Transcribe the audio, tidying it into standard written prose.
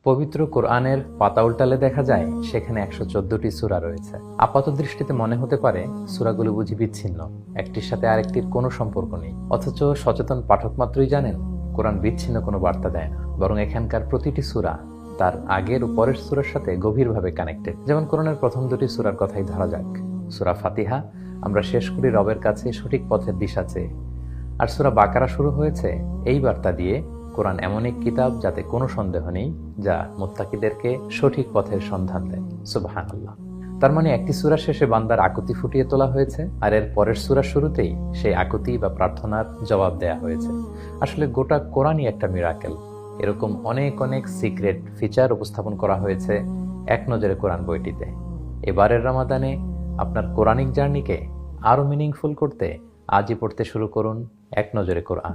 পবিত্র কোরআনের পাতা উল্টালে দেখা যায় সেখানে ১১৪টি সূরা রয়েছে। আপাত দৃষ্টিতে মনে হতে পারে সূরাগুলো বুঝি বিচ্ছিন্ন, একটির সাথে আরেকটির কোনো সম্পর্ক নেই। অথচ সচেতন পাঠক মাত্রই জানেন কোরআন বিচ্ছিন্ন কোনো বার্তা দেয় না, বরং এখানকার প্রতিটি সূরা তার আগের ও পরের সূরার সাথে গভীরভাবে কানেক্টেড। যেমন কোরআনের প্রথম দুটি সূরার কথাই ধরা যাক। সূরা ফাতিহা আমরা শেষ করি রবের কাছে সঠিক পথের দিশা চেয়ে, আর সূরা বাকারা শুরু হয়েছে এই বার্তা দিয়ে, কোরআন এমন এক কিতাব যাতে কোনো সন্দেহ নেই, যা মুত্তাকিদেরকে সঠিক পথের সন্ধান দেয়। সুবহানাল্লাহ। তার মানে একটি সূরা শেষে বান্দার আকুতি ফুটিয়ে তোলা হয়েছে, আর এর পরের সূরা শুরুতেই সেই আকুতি বা প্রার্থনার জবাব দেয়া হয়েছে। আসলে গোটা কোরআনই একটা মিরাকেল। এরকম অনেক অনেক সিক্রেট ফিচার উপস্থাপন করা হয়েছে এক নজরে কোরআন বইটিতে। এবারের রমাদানে আপনার কোরআনিক জার্নিকে আরো মিনিংফুল করতে আজই পড়তে শুরু করুন এক নজরে কোরআন।